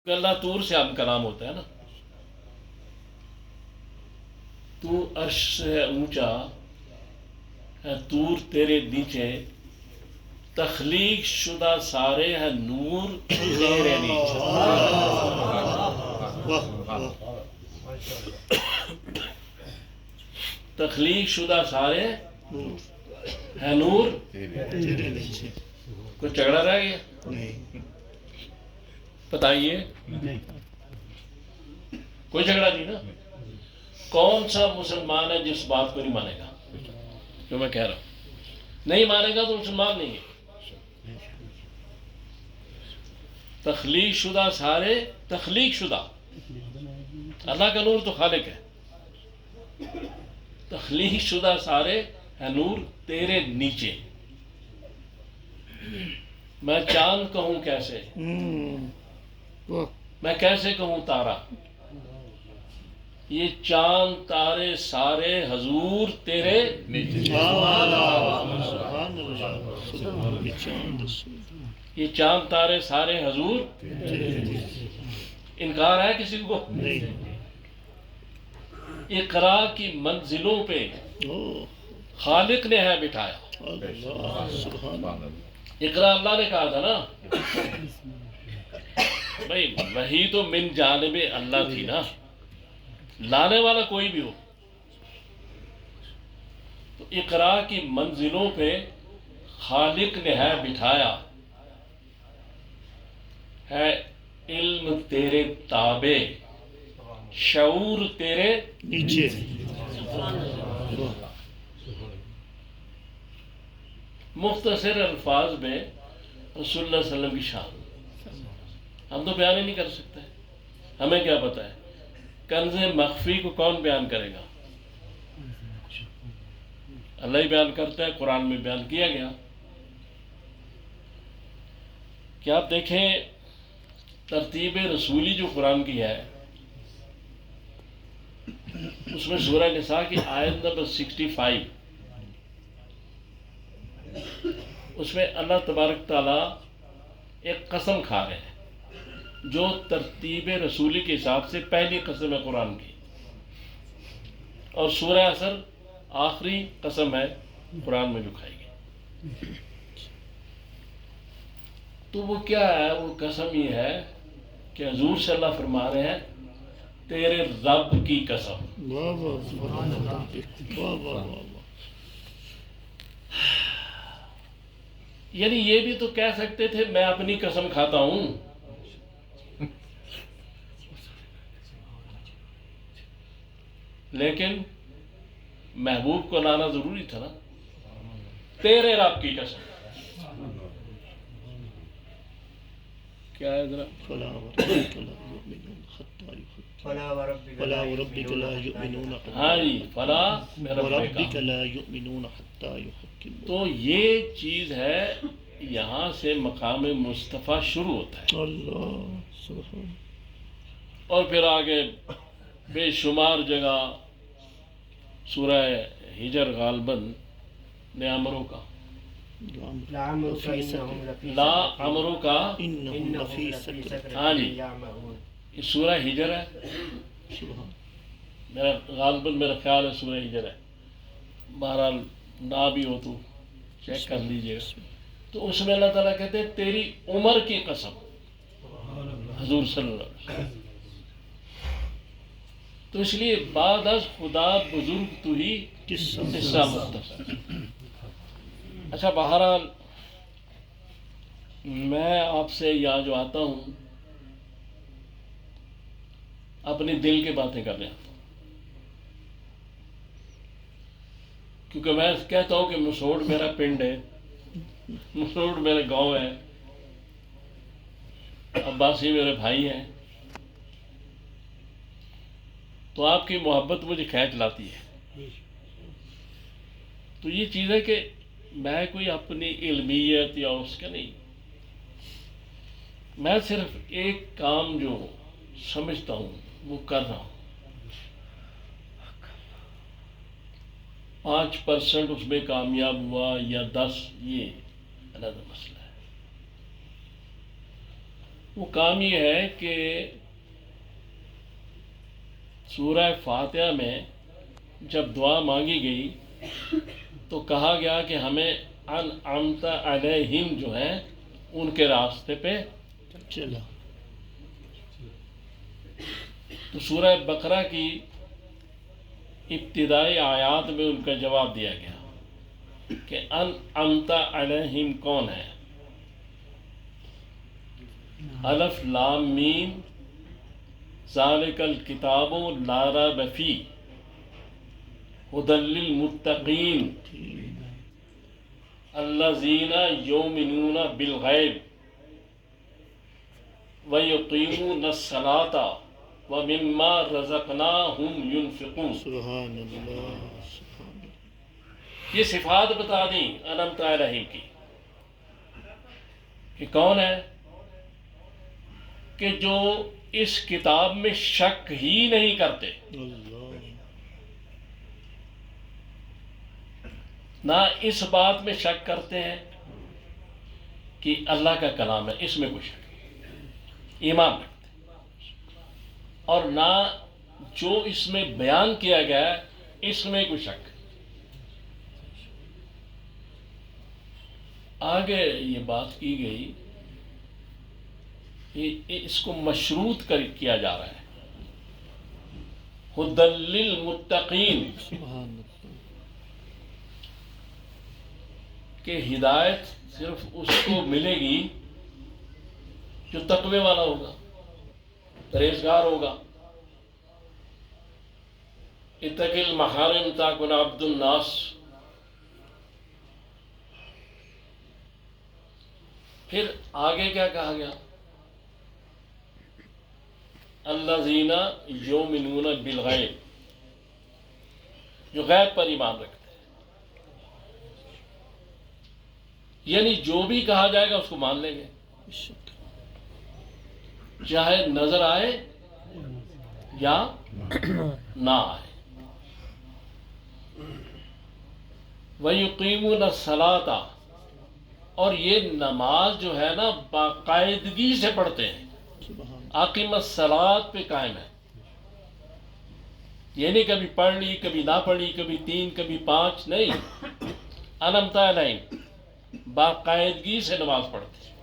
کہ اللہ طور سے آپ کا نام ہوتا ہے نا. تو عرش سے اونچا ہے، طور تیرے نیچے، تخلیق شدہ سارے ہیں نور تیرے نیچے. تخلیق شدہ سارے ہیں نور کوئی جھگڑا رہ گیا؟ بتائیے، کوئی جھگڑا نہیں نا. کون سا مسلمان ہے جس بات کو نہیں مانے گا جو میں کہہ رہا ہوں؟ نہیں مانے گا تو مسلمان نہیں ہے. تخلیق شدہ سارے، تخلیق شدہ، اللہ کا نور تو خالق ہے. تخلیق شدہ سارے ہیں نور تیرے نیچے. میں چاند کہوں کیسے، میں کیسے کہوں تارا، یہ چاند تارے سارے حضور تیرے نیچے. یہ چاند تارے سارے حضور. انکار ہے کسی کو؟ اقرا کی منزلوں پہ خالق نے ہے بٹھایا. اقرا اللہ نے کہا تھا نا بھائی، وہی تو من جانب اللہ تھی نا، لانے والا کوئی بھی ہو. تو اقرا کی منزلوں پہ خالق نے ہے بٹھایا، ہے علم تیرے تابع، شعور تیرے نیچے. مختصر الفاظ میں رسول اللہ صلی اللہ علیہ وسلم کی شان ہم تو بیان ہی نہیں کر سکتے. ہمیں کیا پتہ ہے کنز مخفی کو کون بیان کرے گا؟ اللہ ہی بیان کرتا ہے، قرآن میں بیان کیا گیا. کہ آپ دیکھیں ترتیب رسولی جو قرآن کی ہے، اس میں سورہ نساء کی آیت نمبر 65، اس میں اللہ تبارک تعالیٰ ایک قسم کھا رہے ہیں جو ترتیب رسولی کے حساب سے پہلی قسم ہے قرآن کی، اور سورہ عصر آخری قسم ہے قرآن میں جو کھائی گئی. تو وہ کیا ہے؟ وہ قسم یہ ہے کہ حضور صلی اللہ فرما رہے ہیں تیرے رب کی قسم. یعنی یہ بھی تو کہہ سکتے تھے میں اپنی قسم کھاتا ہوں، لیکن محبوب کو لانا ضروری تھا نا. تیرے رب کی قسم. کیا ہے ذرا؟ فلا وربك لا يؤمنون ہاں جی، فلا وربك لا يؤمنون حتى يحكموك. تو یہ چیز ہے، یہاں سے مقام مصطفیٰ شروع ہوتا ہے. اللہ سبحان. اور پھر آگے بے شمار جگہ سورہ ہجر غالباً نعمروں کا لا عمروں کا، ہاں جی، یہ سورہ ہجر ہے. میرا غالباً میرا خیال ہے سورہ ہجر ہے، بہرحال نہ بھی ہو تو چیک کر لیجیے گا. تو اس میں اللہ تعالیٰ کہتے ہیں تیری عمر کی قسم، حضور صلی اللہ علیہ وسلم. تو اس لیے بعد از خدا بزرگ تو ہی قصہ مختصر. اچھا، بہرحال میں آپ سے یہاں جو آتا ہوں اپنی دل کی باتیں کرنے آتا ہوں، کیونکہ میں کہتا ہوں کہ مسوڑ میرا پنڈ ہے، مسوڑ میرے گاؤں ہے، عباسی میرے بھائی ہیں. تو آپ کی محبت مجھے کھینچ لاتی ہے. تو یہ چیز ہے کہ میں کوئی اپنی علمیت یا اس کا نہیں، میں صرف ایک کام جو سمجھتا ہوں وہ کر رہا ہوں. 5% اس میں کامیاب ہوا یا 10، یہ علیحدہ مسئلہ ہے. وہ کام یہ ہے کہ سورہ فاتحہ میں جب دعا مانگی گئی تو کہا گیا کہ ہمیں انعمت علیہم جو ہیں ان کے راستے پہ چلا. تو سورہ بقرہ کی ابتدائی آیات میں ان کا جواب دیا گیا کہ انعمت علیہم کون ہے. الف لام میم ذالک الکتاب لا ریب فیہ ھدی للمتقین الذین یؤمنون بالغیب ویقیمون الصلاۃ ومما رزقناہم ینفقون. سبحان اللہ سبحان اللہ. یہ صفات بتا دیں انعمت علیہم کی کہ کون ہے کہ جو اس کتاب میں شک ہی نہیں کرتے، اللہ نہ اس بات میں شک کرتے ہیں کہ اللہ کا کلام ہے اس میں کوئی شک نہیں، ایمان رکھتے ہیں، اور نہ جو اس میں بیان کیا گیا ہے اس میں کوئی شک. آگے یہ بات کی گئی کہ اس کو مشروط کیا جا رہا ہے ھدی للمتقین، سبحان اللہ. کہ ہدایت صرف اس کو ملے گی جو تقوی والا ہوگا، پرہیزگار ہوگا. اتق المحارم تکن عبد الناس. پھر آگے کیا کہا گیا؟ الذین یؤمنون بالغیب، جو غیب پر ایمان رکھتے ہیں، یعنی جو بھی کہا جائے گا اس کو مان لیں گے، چاہے نظر آئے یا نہ آئے. وَيُقِيمُونَ الصَّلَاةَ، اور یہ نماز جو ہے نا باقاعدگی سے پڑھتے ہیں. اقیم الصلاۃ پہ قائم ہے، یہ نہیں کبھی پڑھ لی کبھی نہ پڑھی، کبھی 3 کبھی 5 نہیں، انعمت علیہم باقاعدگی سے نماز پڑھتے ہیں.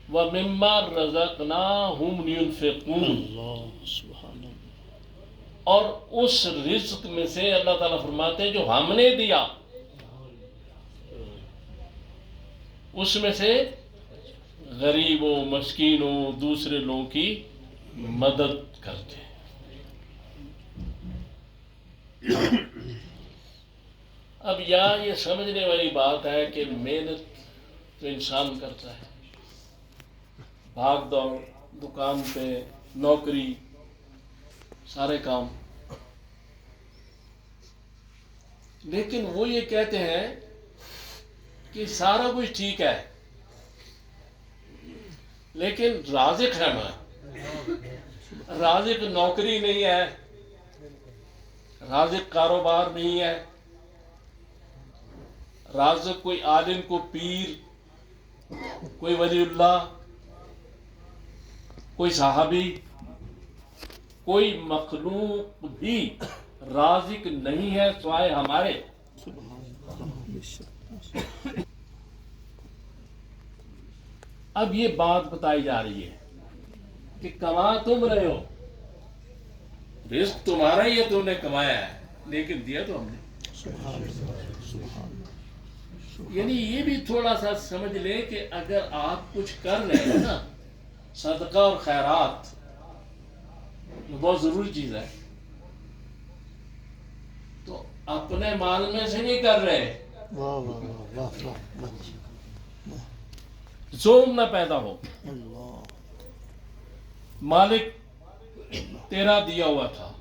وَمِمَّا رَزَقْنَاهُمْ يُنْفِقُونَ، اللہ سبحان اللہ. اور اس رزق میں سے اللہ تعالیٰ فرماتے ہیں جو ہم نے دیا اس میں سے غریبوں، مسکینوں، دوسرے لوگوں کی مدد کرتے ہیں. اب یہاں یہ سمجھنے والی بات ہے کہ محنت تو انسان کرتا ہے، بھاگ دوڑ، دکان پہ نوکری، سارے کام، لیکن وہ یہ کہتے ہیں کہ سارا کچھ ٹھیک ہے لیکن رازق ہے میں، رازق نوکری نہیں ہے، رازق کاروبار نہیں ہے، رازق کوئی عالم، کو پیر، کوئی ولی اللہ، کوئی صحابی، کوئی مخلوق بھی رازق نہیں ہے سوائے ہمارے. اب یہ بات بتائی جا رہی ہے کہ کما تم رہے ہو، رزق تمہارا ہی ہے، تم نے کمایا ہے، لیکن دیا تو ہم نے. یعنی یہ بھی تھوڑا سا سمجھ لیں کہ اگر آپ کچھ کر رہے ہیں نا، صدقہ اور خیرات یہ بہت ضروری چیز ہے، تو اپنے مال میں سے نہیں کر رہے، واہ واہ واہ واہ واہ. زوم نہ پیدا ہو. اللہ مالک تیرا دیا ہوا تھا،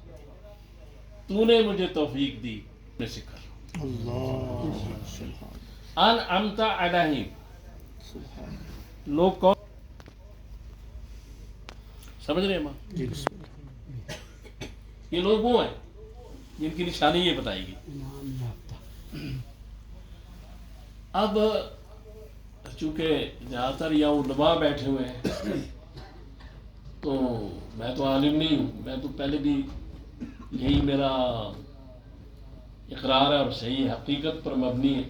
تو نے مجھے توفیق دی، میں سے کر. اللہ سبحان انعمت علیہم، سبحان. لوگ کون سمجھ رہے ہیں ماں؟ جی بسم اللہ. یہ لوگ وہ ہیں جن کی نشانی یہ بتائی گئی. اب چونکہ زیادہ تر یہاں علماء بیٹھے ہوئے ہیں تو میں تو عالم نہیں ہوں، میں تو پہلے بھی یہی میرا اقرار ہے اور صحیح حقیقت پر مبنی ہے.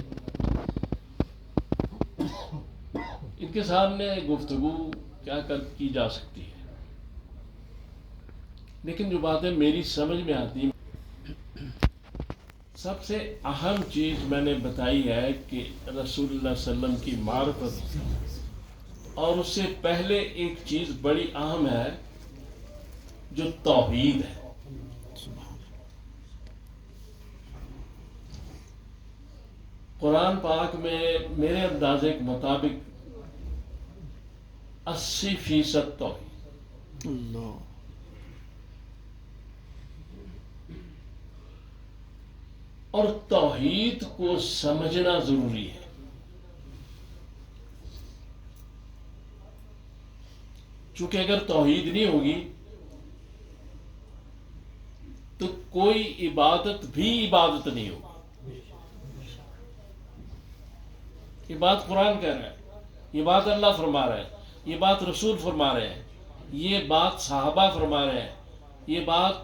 ان کے سامنے گفتگو کیا کی جا سکتی ہے، لیکن جو باتیں میری سمجھ میں آتی ہیں، سب سے اہم چیز میں نے بتائی ہے کہ رسول اللہ صلی اللہ علیہ وسلم کی معرفت، اور اس سے پہلے ایک چیز بڑی اہم ہے جو توحید ہے. قرآن پاک میں میرے اندازے کے مطابق 80% توحید، اللہ اور توحید کو سمجھنا ضروری ہے. چونکہ اگر توحید نہیں ہوگی تو کوئی عبادت بھی عبادت نہیں ہوگی. یہ بات قرآن کہہ رہا ہے، یہ بات اللہ فرما رہا ہے، یہ بات رسول فرما رہے ہیں، یہ بات صحابہ فرما رہے ہیں، یہ بات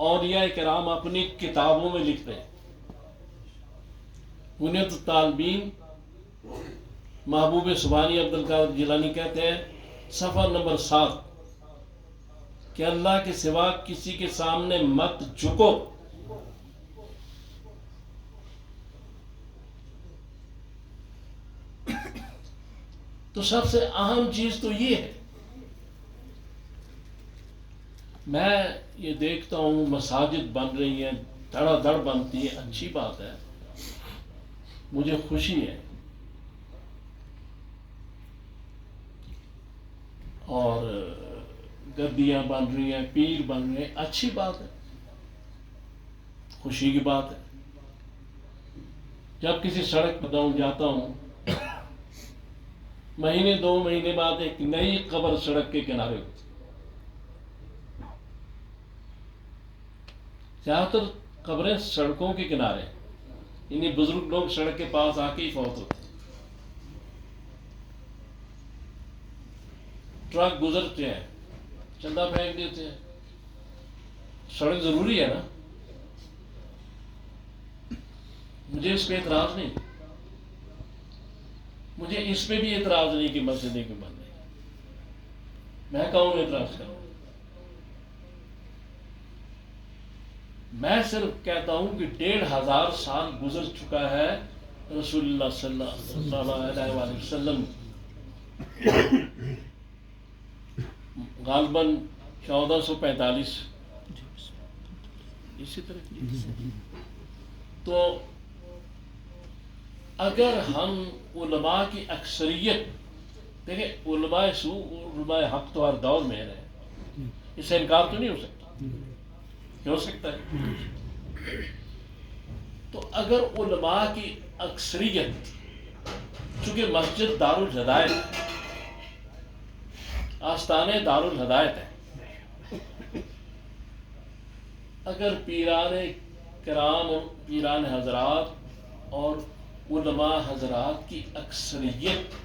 اولیاء کرام اپنی کتابوں میں لکھتے ہیں. بنیت الطالبین محبوب سبحانی عبد القادر جیلانی کہتے ہیں صفحہ نمبر 7 کہ اللہ کے سوا کسی کے سامنے مت جھکو. تو سب سے اہم چیز تو یہ ہے. میں یہ دیکھتا ہوں مساجد بن رہی ہیں، دھڑا دھڑ بنتی ہے، اچھی بات ہے، مجھے خوشی ہے. اور گدیاں بن رہی ہیں، پیر بن رہے ہیں، اچھی بات ہے، خوشی کی بات ہے. جب کسی سڑک پر جاتا ہوں، مہینے 2 مہینے بعد ایک نئی قبر سڑک کے کنارے ہوتی. زیادہ تر قبریں سڑکوں کے کنارے، یعنی بزرگ لوگ سڑک کے پاس آ کے ہی فوت ہوتے. ٹرک گزرتے ہیں، چندہ پھینک دیتے ہیں. سڑک ضروری ہے نا، مجھے اس پہ اعتراض نہیں، مجھے اس پہ بھی اعتراض نہیں کہ مسجدیں کیوں بن رہی. میں کہوں اعتراض کروں، میں صرف کہتا ہوں کہ 1500 سال گزر چکا ہے رسول اللہ صلی اللہ علیہ وآلہ وسلم غالباً 1445 اسی طرح. تو اگر ہم علماء کی اکثریت دیکھیں، علماء سو علماء حق تو ہر دور میں رہے، اس سے انکار تو نہیں ہو سکتا، ہو سکتا ہے. تو اگر علماء کی اکثریت، چونکہ مسجد دار الہدایت ہے، آستانے دار الہدایت ہے، اگر پیران کرام اور پیران حضرات اور علماء حضرات کی اکثریت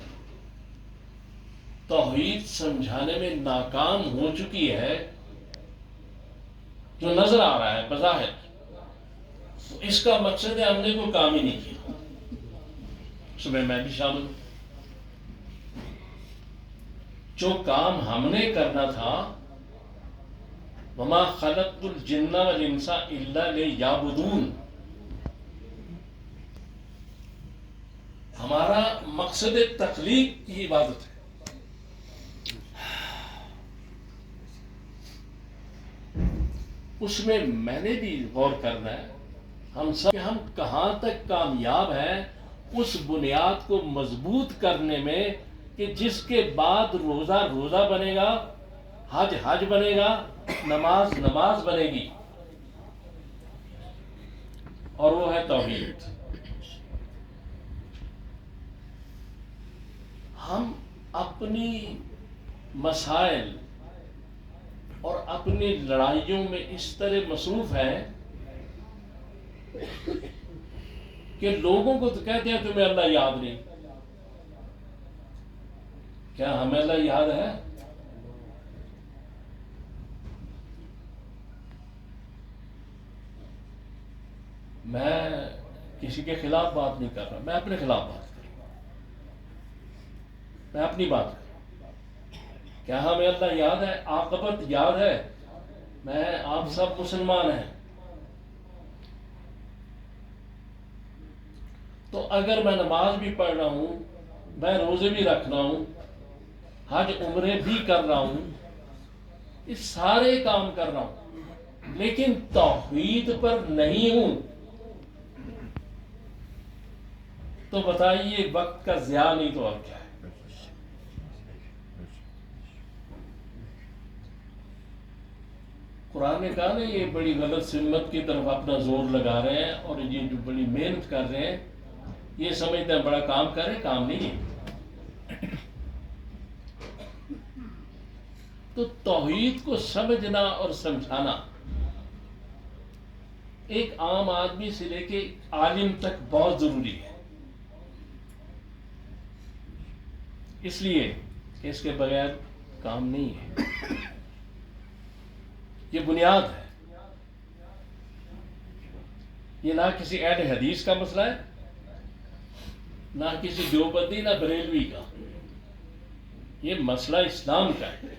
توحید سمجھانے میں ناکام ہو چکی ہے، جو نظر آ رہا ہے بظاہر، تو اس کا مقصد ہے ہم نے کوئی کام ہی نہیں کیا. صبح میں بھی شامل ہوں. جو کام ہم نے کرنا تھا، وما خلقت الجن والانس الا لیعبدون، ہمارا مقصد تخلیق کی عبادت ہے. اس میں نے بھی غور کرنا ہے ہم سب، کہ ہم کہاں تک کامیاب ہیں اس بنیاد کو مضبوط کرنے میں کہ جس کے بعد روزہ روزہ بنے گا، حج حج بنے گا، نماز نماز بنے گی، اور وہ ہے توحید. ہم اپنی مسائل اور اپنی لڑائیوں میں اس طرح مصروف ہیں کہ لوگوں کو تو کہتے ہیں تمہیں اللہ یاد نہیں. کیا ہمیں اللہ یاد ہے؟ میں کسی کے خلاف بات نہیں کر رہا، میں اپنے خلاف بات کر رہا ہوں، میں اپنی بات کر رہا ہوں۔ کیا ہمیں اللہ یاد ہے؟ عاقبت یاد ہے؟ میں آپ سب مسلمان ہیں، تو اگر میں نماز بھی پڑھ رہا ہوں، میں روزے بھی رکھ رہا ہوں، حج عمرے بھی کر رہا ہوں، یہ سارے کام کر رہا ہوں، لیکن توحید پر نہیں ہوں، تو بتائیے وقت کا ضیاع نہیں تو اور کیا ہے؟ قرآن نے کہا نا یہ بڑی غلط سمت کی طرف اپنا زور لگا رہے ہیں، اور یہ جو بڑی محنت کر رہے ہیں یہ سمجھتے ہیں بڑا کام کر رہے ہیں، کام نہیں ہے۔ تو توحید کو سمجھنا اور سمجھانا ایک عام آدمی سے لے کے عالم تک بہت ضروری ہے، اس لیے کہ اس کے بغیر کام نہیں ہے، یہ بنیاد ہے۔ یہ نہ کسی اہل حدیث کا مسئلہ ہے، نہ کسی دیوبندی نہ بریلوی کا، یہ مسئلہ اسلام کا ہے،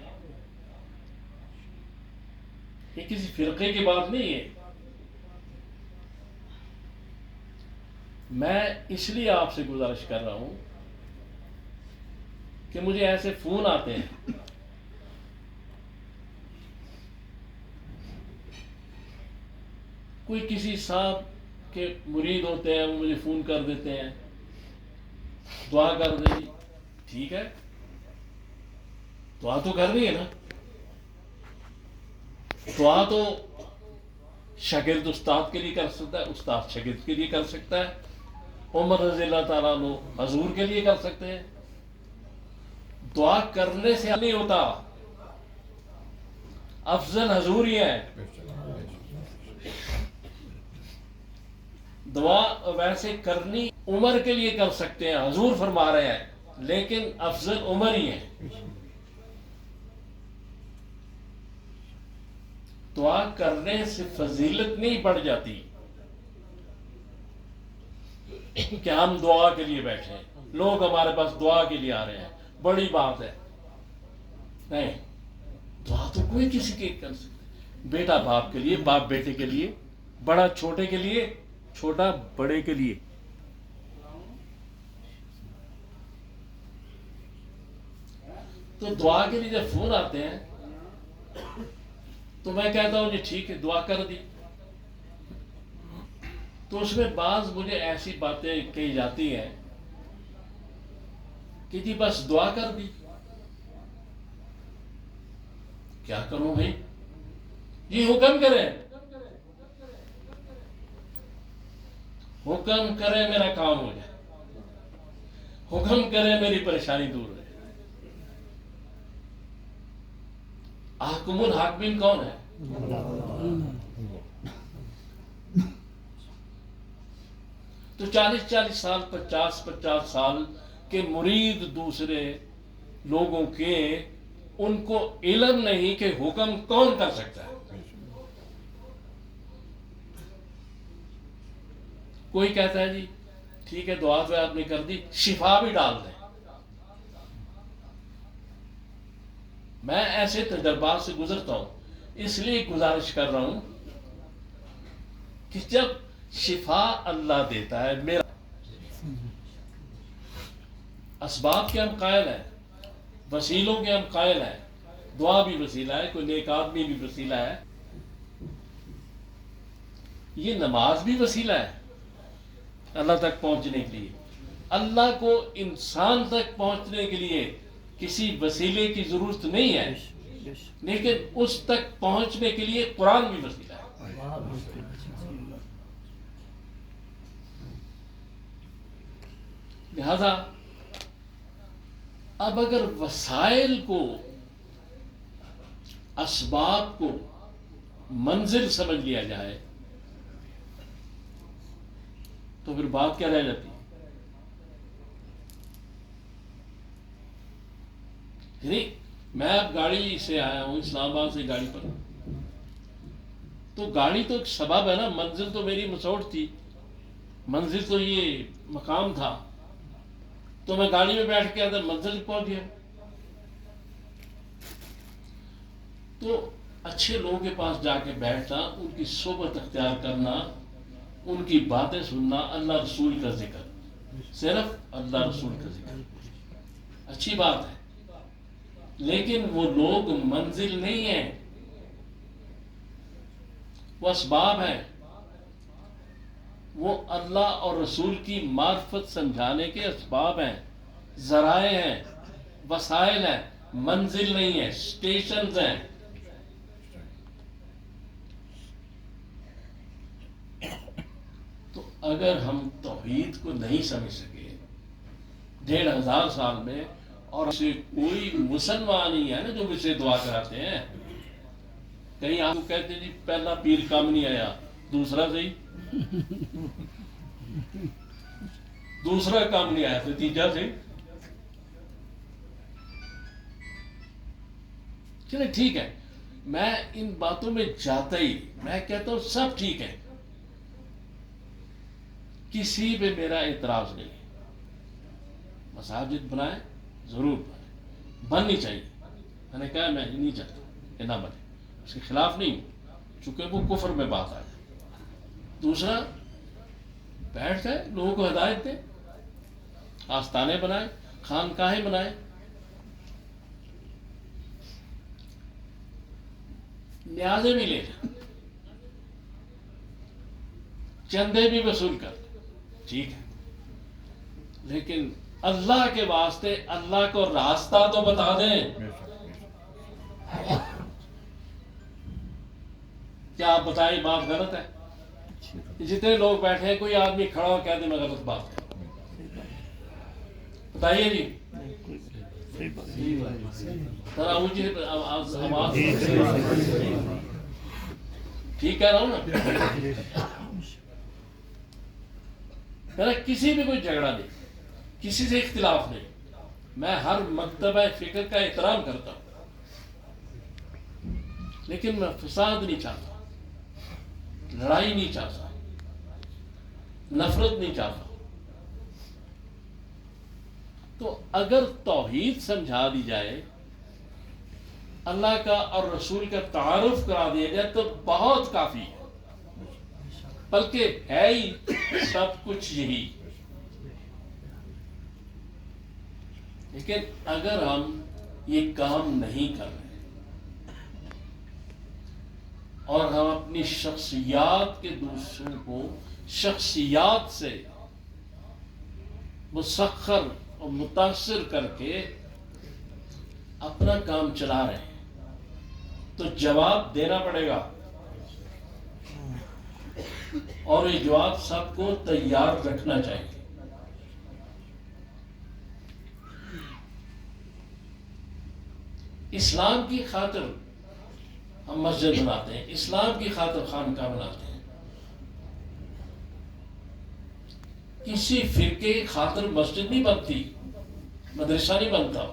یہ کسی فرقے کی بات نہیں ہے۔ میں اس لیے آپ سے گزارش کر رہا ہوں کہ مجھے ایسے فون آتے ہیں کوئی کسی صاحب کے مرید ہوتے ہیں، وہ مجھے فون کر دیتے ہیں، دعا کر دیں جی، ٹھیک ہے، دعا تو کرنی ہے نا، دعا تو شاگرد استاد کے لیے کر سکتا ہے، استاد شاگرد کے لیے کر سکتا ہے، عمر رضی اللہ تعالیٰ عنہ حضور کے لیے کر سکتے ہیں۔ دعا کرنے سے نہیں ہوتا، افضل حضور ہی ہے۔ دعا ویسے کرنی عمر کے لیے کر سکتے ہیں، حضور فرما رہے ہیں، لیکن افضل عمر ہی ہے۔ دعا کرنے سے فضیلت نہیں بڑھ جاتی کہ ہم دعا کے لیے بیٹھے ہیں، لوگ ہمارے پاس دعا کے لیے آ رہے ہیں، بڑی بات ہے۔ نہیں، دعا تو کوئی کسی کے کر سکتا، بیٹا باپ کے لیے، باپ بیٹے کے لیے، بڑا چھوٹے کے لیے، چھوٹا بڑے کے لیے۔ تو دعا کے لیے جب فون آتے ہیں تو میں کہتا ہوں جی ٹھیک ہے، دعا کر دی، تو اس میں بعض مجھے ایسی باتیں کہی جاتی ہیں کہ جی بس دعا کر دی، کیا کروں بھائی؟ جی حکم کریں، حکم کرے میرا کام ہو جائے، حکم کرے میری پریشانی دور ہو جائے۔ احکم الحاکمین کون ہے؟ تو 40 سال 50 سال کے مرید دوسرے لوگوں کے، ان کو علم نہیں کہ حکم کون کر سکتا ہے۔ کوئی کہتا ہے جی ٹھیک ہے، دعا تو آپ نے کر دی، شفا بھی ڈال دیں۔ میں ایسے تجربات سے گزرتا ہوں، اس لیے گزارش کر رہا ہوں کہ جب شفا اللہ دیتا ہے، میرا اسباب کے ہم قائل ہیں، وسیلوں کے ہم قائل ہیں، دعا بھی وسیلہ ہے، کوئی نیک آدمی بھی وسیلہ ہے، یہ نماز بھی وسیلہ ہے اللہ تک پہنچنے کے لیے۔ اللہ کو انسان تک پہنچنے کے لیے کسی وسیلے کی ضرورت نہیں ہے، لیکن اس تک پہنچنے کے لیے قرآن بھی وسیلہ ہے۔ لہذا اب اگر وسائل کو، اسباب کو منزل سمجھ لیا جائے تو پھر بات کیا رہ جاتی؟ یعنی میں اب گاڑی سے آیا ہوں اسلام آباد سے گاڑی پر، تو گاڑی تو ایک سبب ہے نا، منزل تو میری مسوٹ تھی، منزل تو یہ مقام تھا، تو میں گاڑی میں بیٹھ کے اندر منزل پہنچ گیا۔ تو اچھے لوگوں کے پاس جا کے بیٹھنا، ان کی صحبت اختیار کرنا، ان کی باتیں سننا، اللہ رسول کا ذکر، صرف اللہ رسول کا ذکر اچھی بات ہے، لیکن وہ لوگ منزل نہیں ہیں، وہ اسباب ہیں، وہ اللہ اور رسول کی معرفت سمجھانے کے اسباب ہیں، ذرائع ہیں، وسائل ہیں، منزل نہیں ہے، اسٹیشنز ہیں۔ تو اگر ہم توحید کو نہیں سمجھ سکے 1500 سال میں، اور اسے کوئی مسلمان نہیں ہے نا جو مجھ سے دعا کراتے ہیں، کہیں آپ کو کہتے ہیں جی پہلا پیر کام نہیں آیا، دوسرا صحیح، دوسرا کام نہیں آیا تو تیجا صحیح، چلے ٹھیک ہے، میں ان باتوں میں جاتا ہی، میں کہتا ہوں سب ٹھیک ہے، کسی پہ میرا اعتراض نہیں، مساجد بنائیں ضرور بننی چاہیے، میں نے کہا میں نہیں چاہتا کہ نہ بنے، اس کے خلاف نہیں ہوں، چونکہ وہ کفر میں بات آ جائے۔ دوسرا، بیٹھ گئے لوگوں کو ہدایت دیں، آستانے بنائیں، خانقاہیں بنائیں، نیازیں بھی لے جائیں، چندے بھی وصول کر لیں، ٹھیک ہے، لیکن اللہ کے واسطے اللہ کو راستہ تو بتا دیں۔ کیا آپ بتائیں بات غلط ہے؟ جتنے لوگ بیٹھے ہیں کوئی آدمی کھڑا ہو کہہ دے میں غلط بات ہے، بتائیے جی، ذرا اونچی آواز، ٹھیک کہہ رہا ہوں نا؟ میرا کسی بھی کوئی جھگڑا نہیں، کسی سے اختلاف نہیں، میں ہر مکتبہ فکر کا احترام کرتا ہوں، لیکن میں فساد نہیں چاہتا، لڑائی نہیں چاہتا، نفرت نہیں چاہتا۔ تو اگر توحید سمجھا دی جائے، اللہ کا اور رسول کا تعارف کرا دیا جائے تو بہت کافی ہے، بلکہ ہے ہی سب کچھ یہی۔ لیکن اگر ہم یہ کام نہیں کر رہے اور ہم اپنی شخصیات کے دوسروں کو شخصیات سے مسخر اور متاثر کر کے اپنا کام چلا رہے ہیں تو جواب دینا پڑے گا، اور یہ جواب سب کو تیار رکھنا چاہیے۔ اسلام کی خاطر ہم مسجد بناتے ہیں، اسلام کی خاطر خانقاہ بناتے ہیں، کسی فرقے کی خاطر مسجد نہیں بنتی، مدرسہ نہیں بنتا،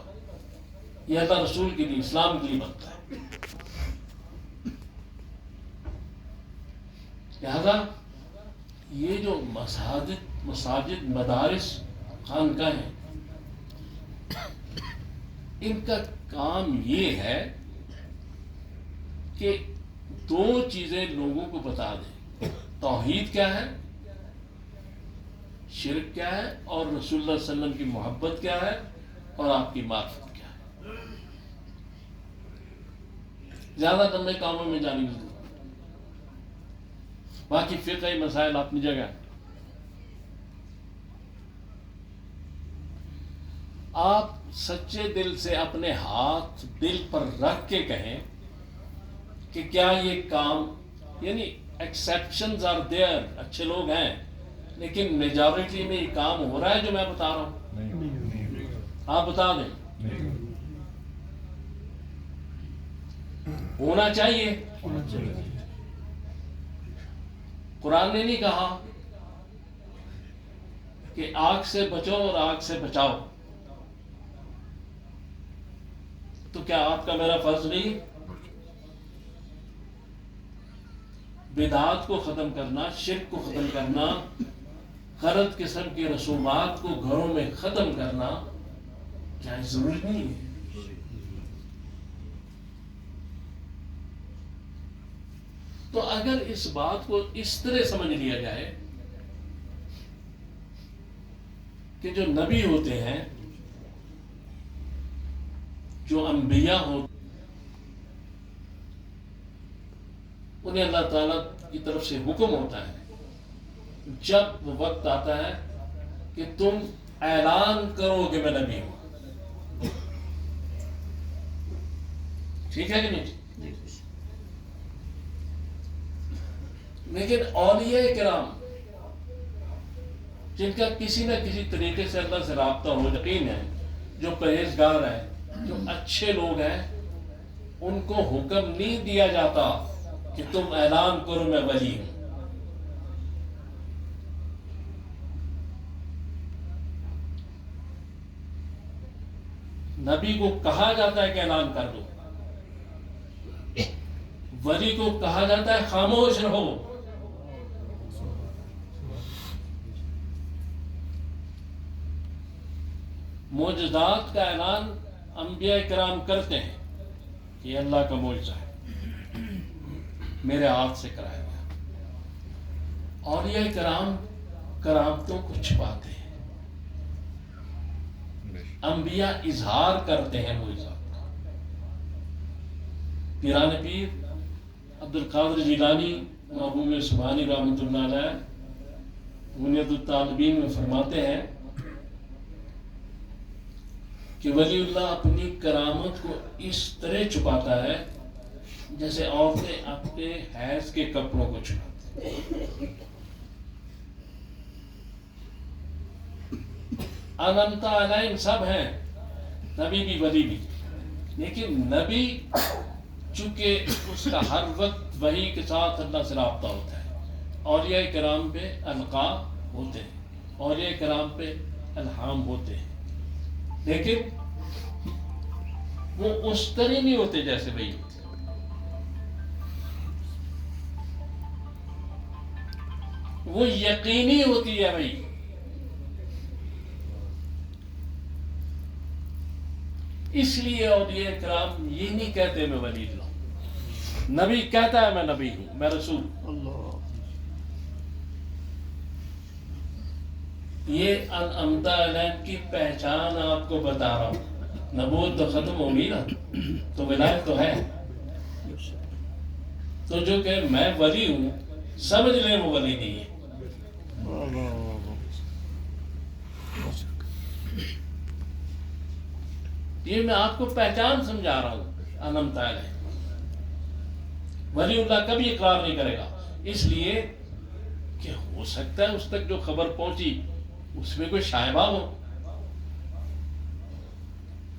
یہ اللہ رسول کے لیے، اسلام کے لیے بنتا ہے۔ لہذا یہ جو مساجد، مدارس، خانقاہ ہیں، ان کا کام یہ ہے کہ دو چیزیں لوگوں کو بتا دیں، توحید کیا ہے، شرک کیا ہے، اور رسول اللہ صلی اللہ علیہ وسلم کی محبت کیا ہے، اور آپ کی معرفت کیا ہے۔ زیادہ لمبے کاموں میں جانے کی ضرورت، باقی فقہی مسائل اپنی جگہ۔ آپ سچے دل سے اپنے ہاتھ دل پر رکھ کے کہیں کہ کیا یہ کام، یعنی ایکسیپشنز آر دیئر، اچھے لوگ ہیں، لیکن میجورٹی میں یہ کام ہو رہا ہے جو میں بتا رہا ہوں؟ آپ بتا دیں، ہونا چاہیے۔ قرآن نے نہیں کہا کہ آگ سے بچو اور آگ سے بچاؤ، تو کیا آپ کا میرا فرض نہیں؟ بدعات کو ختم کرنا، شرک کو ختم کرنا، غلط قسم کی رسومات کو گھروں میں ختم کرنا کیا ضروری نہیں ہے؟ تو اگر اس بات کو اس طرح سمجھ لیا جائے کہ جو نبی ہوتے ہیں، جو انبیاء ہوتے ہیں، انہیں اللہ تعالیٰ کی طرف سے حکم ہوتا ہے جب وہ وقت آتا ہے کہ تم اعلان کرو کہ میں نبی ہوں. ٹھیک ہے کہ نہیں؟ لیکن اولیاء کرام جن کا کسی نہ کسی طریقے سے اللہ سے رابطہ ہو، یقین ہے، جو پرہیزگار ہیں، جو اچھے لوگ ہیں، ان کو حکم نہیں دیا جاتا کہ تم اعلان کرو میں ولی ہوں. نبی کو کہا جاتا ہے کہ اعلان کر دو، ولی کو کہا جاتا ہے خاموش رہو. معجزات کا اعلان انبیاء کرام کرتے ہیں کہ یہ اللہ کا معجزہ ہے، میرے ہاتھ سے کرایا گیا. اولیاء کرام کرامتوں کو چھپاتے ہیں، انبیاء اظہار کرتے ہیں معجزات کا. پیران پیر عبد القادر جیلانی محبوب سبحانی رحمۃ اللہ علیہ منیت الطالبین میں فرماتے ہیں کہ ولی اللہ اپنی کرامت کو اس طرح چھپاتا ہے جیسے عورتیں اپنے حیض کے کپڑوں کو چھپاتی ہیں. انمتا علائم سب ہیں، نبی بھی ولی بھی، لیکن نبی چونکہ اس کا ہر وقت وحی کے ساتھ اللہ سے رابطہ ہوتا ہے. اولیاء کرام پہ القاء ہوتے ہیں، اولیاء کرام پہ الہام ہوتے ہیں، لیکن وہ اس طرح نہیں ہوتے جیسے وحی ہوتے. وہ یقینی ہوتی ہے وحی. اس لیے اولیاء کرام یہ نہیں کہتے میں ولی اللہ ہوں، نبی کہتا ہے میں نبی ہوں، میں رسول. یہ انعمت علیہم کی پہچان آپ کو بتا رہا ہوں. نبوت تو ختم ہوگی نا، تو ولایت تو ہے. تو جو کہ میں ولی ہوں سمجھ لیں وہ ولی نہیں ہے. یہ میں آپ کو پہچان سمجھا رہا ہوں. انعمت علیہم ولی اللہ کبھی اقرار نہیں کرے گا، اس لیے کہ ہو سکتا ہے اس تک جو خبر پہنچی اس میں کوئی شائبہ ہو.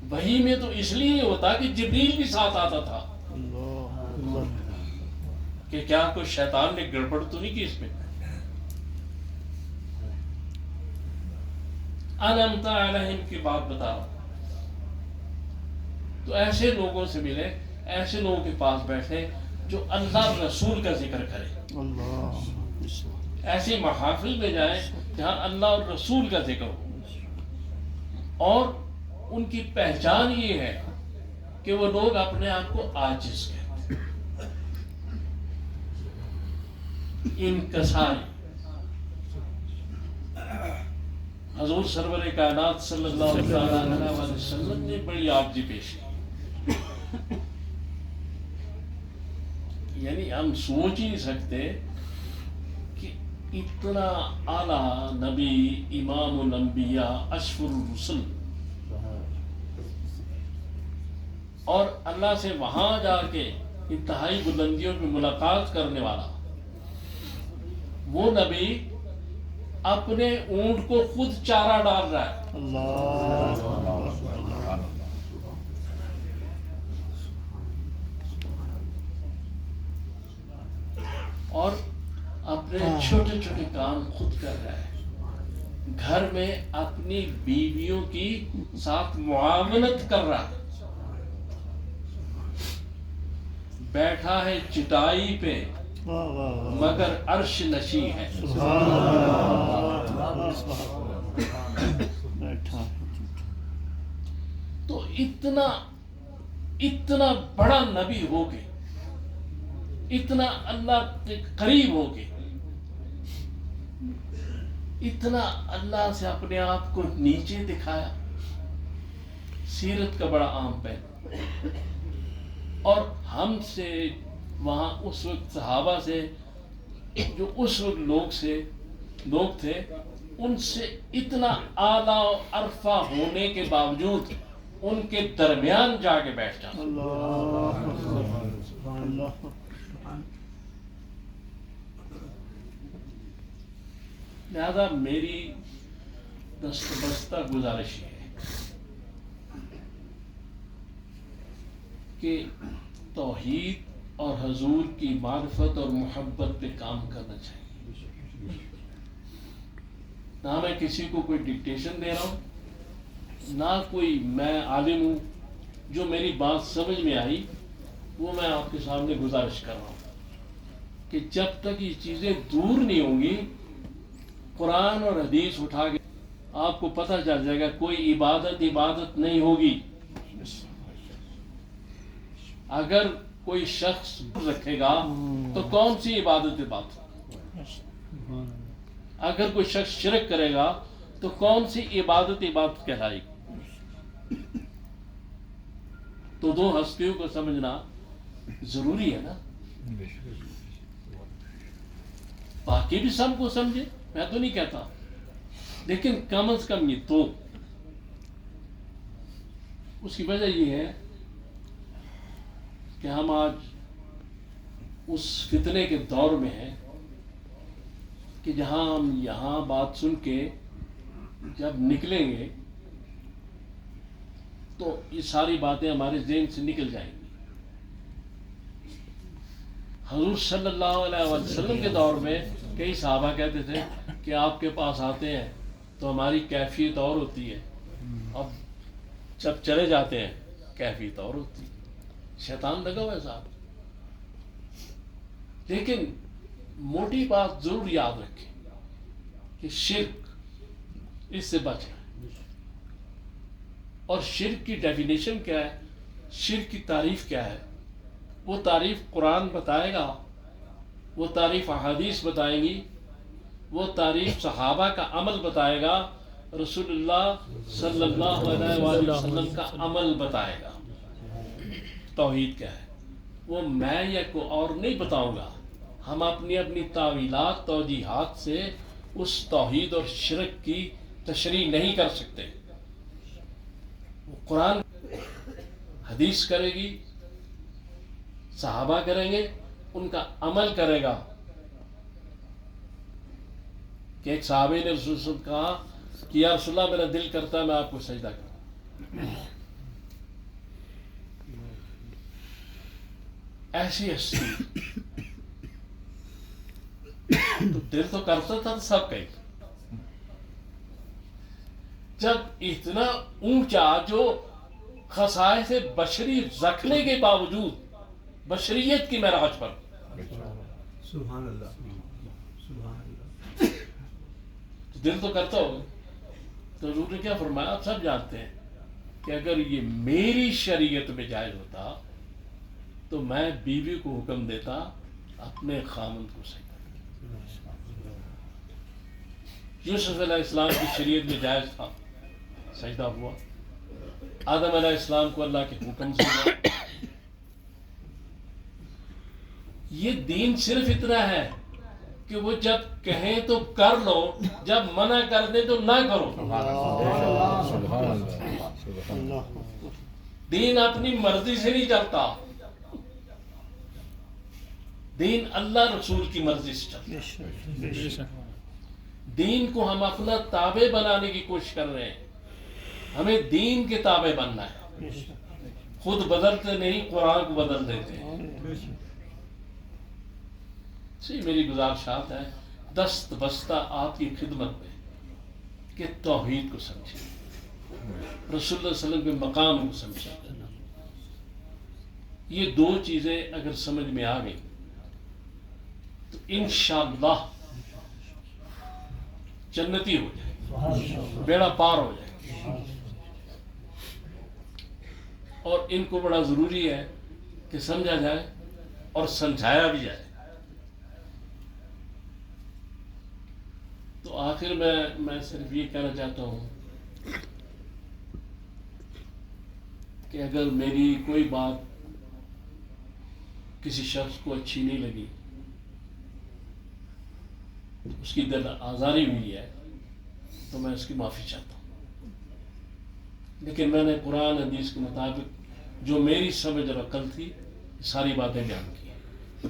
وحی میں تو اس لیے ہوتا کہ جبریل بھی ساتھ آتا تھا کہ کیا کوئی شیطان نے گڑبڑ تو نہیں کی اس میں. انعمت علیہم کی بات بتا رہا ہوں. تو ایسے لوگوں سے ملے، ایسے لوگوں کے پاس بیٹھے جو اللہ رسول کا ذکر کرے. ایسی محافل میں جائیں جہاں اللہ اور رسول کا ذکر ہو، اور ان کی پہچان یہ ہے کہ وہ لوگ اپنے آپ کو عاجز کہتے ہیں، انکساری. حضور سرور کائنات صلی اللہ علیہ وسلم نے بڑی عاجزی پیش کی. یعنی ہم سوچ ہی نہیں سکتے کہ اتنا اعلیٰ نبی، امام الانبیاء، اشرف الرسل، اور اللہ سے وہاں جا کے انتہائی بلندیوں میں ملاقات کرنے والا وہ نبی اپنے اونٹ کو خود چارہ ڈال رہا ہے. اور اپنے چھوٹے چھوٹے کام خود کر رہا ہے، گھر میں اپنی بیویوں کی ساتھ معاونت کر رہا ہے. بیٹھا ہے چٹائی پہ واہ واہ واہ مگر عرش نشی ہے. سبحان اللہ بیٹھا ہے تو اتنا بڑا نبی ہو کے، اتنا اللہ کے قریب ہو کے، اتنا اللہ سے اپنے آپ کو نیچے دکھایا. سیرت کا بڑا عام پہلو. اور ہم سے وہاں اس وقت صحابہ سے، جو اس وقت لوگ تھے، ان سے اتنا اعلیٰ و عرفہ ہونے کے باوجود ان کے درمیان جا کے بیٹھ جانا. اللہ اللہ لہذا میری دست بستہ گزارش یہ ہے کہ توحید اور حضور کی معرفت اور محبت پہ کام کرنا چاہیے. نہ میں کسی کو کوئی ڈکٹیشن دے رہا ہوں، نہ کوئی میں عالم ہوں. جو میری بات سمجھ میں آئی وہ میں آپ کے سامنے گزارش کر رہا ہوں کہ جب تک یہ چیزیں دور نہیں ہوں گی، قرآن اور حدیث اٹھا کے آپ کو پتہ چل جائے گا کوئی عبادت نہیں ہوگی. اگر کوئی شخص رکھے گا تو کون سی عبادت؟ اگر کوئی شخص شرک کرے گا تو کون سی عبادت کہلائے گی؟ تو دو ہستیوں کو سمجھنا ضروری ہے نا. باقی بھی سب کو سمجھے، میں تو نہیں کہتا، لیکن کم از کم یہ تو. اس کی وجہ یہ ہے کہ ہم آج اس فتنے کے دور میں ہیں کہ جہاں ہم یہاں بات سن کے جب نکلیں گے تو یہ ساری باتیں ہمارے ذہن سے نکل جائیں گی. حضور صلی اللہ علیہ وسلم کے دور میں کئی صحابہ کہتے تھے کہ آپ کے پاس آتے ہیں تو ہماری کیفیت اور ہوتی ہے، اب جب چلے جاتے ہیں کیفیت اور ہوتی ہے. شیطان لگا ہوا ہے صاحب. لیکن موٹی بات ضرور یاد رکھیں کہ شرک، اس سے بچنا ہے. اور شرک کی ڈیفینیشن کیا ہے، شرک کی تعریف کیا ہے، وہ تعریف قرآن بتائے گا، وہ تعریف احادیث بتائیں گی، وہ تعریف صحابہ کا عمل بتائے گا، رسول اللہ صلی اللہ علیہ وآلہ وسلم کا عمل بتائے گا. توحید کیا ہے وہ میں یا کوئی اور نہیں بتاؤں گا. ہم اپنی تعویلات، توجیحات سے اس توحید اور شرک کی تشریح نہیں کر سکتے. وہ قرآن حدیث کرے گی، صحابہ کریں گے، ان کا عمل کرے گا. کہ ایک صحابی نے رسول اللہ کہا کہ یا رسول اللہ میرا دل کرتا ہے میں آپ کو سجدہ کروں. ایسی ہستی تو دل تو کرتا تھا تو سب کہیں. جب اتنا اونچا جو خصائص بشری رکھنے کے باوجود بشریت کی معراج پر، سبحان اللہ سبحان اللہ، تو دل تو کرتا ہوگا. تو حضور نے کیا فرمایا آپ سب جانتے ہیں کہ اگر یہ میری شریعت میں جائز ہوتا تو میں بیوی کو حکم دیتا اپنے خامند کو سجدہ. یوسف علیہ السلام کی شریعت میں جائز تھا، سجدہ ہوا. آدم علیہ السلام کو اللہ کے حکم سے ہوا. یہ دین صرف اتنا ہے کہ وہ جب کہیں تو کر لو، جب منع کر دیں تو نہ کرو. دین اپنی مرضی سے نہیں چلتا، دین اللہ رسول کی مرضی سے چلتا. دین کو ہم اپنا تابع بنانے کی کوشش کر رہے ہیں. ہمیں دین کے تابع بننا ہے، خود بدلتے نہیں، قرآن کو بدل دیتے ہیں. میری گزارشات ہے دست بستہ آپ کی خدمت میں کہ توحید کو سمجھیں، رسول اللہ صلی اللہ علیہ وسلم کے مقام کو سمجھیں. یہ دو چیزیں اگر سمجھ میں آ گئی تو انشاءاللہ جنتی ہو جائے، بیڑا پار ہو جائے. اور ان کو بڑا ضروری ہے کہ سمجھا جائے اور سمجھایا بھی جائے. تو آخر میں صرف یہ کہنا چاہتا ہوں کہ اگر میری کوئی بات کسی شخص کو اچھی نہیں لگی، اس کی دل آزاری ہوئی ہے، تو میں اس کی معافی چاہتا ہوں. لیکن میں نے قرآن حدیث کے مطابق جو میری سمجھ اور عقل تھی ساری باتیں بیان کی.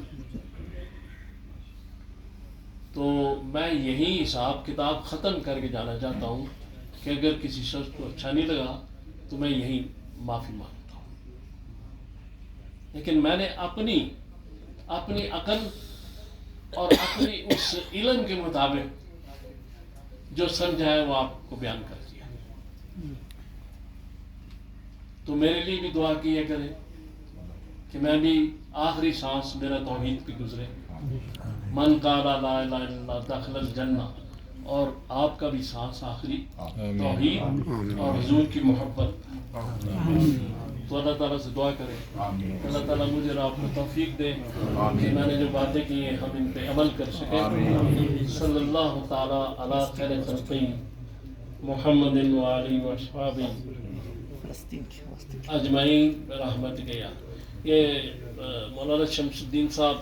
تو میں یہی حساب کتاب ختم کر کے جانا چاہتا ہوں کہ اگر کسی شخص کو اچھا نہیں لگا تو میں یہی معافی مانگتا ہوں. لیکن میں نے اپنی عقل اور اپنی اس علم کے مطابق جو سمجھا ہے وہ آپ کو بیان کر دیا. تو میرے لیے بھی دعا کیا کریں کہ میں بھی آخری سانس میرا توحید پہ گزرے. من قال لا الہ الا اللہ دخل الجنہ. اور آپ کا بھی سانس آخری توحید اور حضور کی محبت. تو اللہ تعالیٰ سے دعا کریں اللہ تعالیٰ مجھے اور آپ کو توفیق دے کہ میں نے جو باتیں کی ہیں ہم ان پہ عمل کر سکیں. صلی اللہ تعالیٰ علی خیر خلقہ محمد وآلہ وصحبہ اجمعین برحمتک یا. یہ مولانا شمس الدین صاحب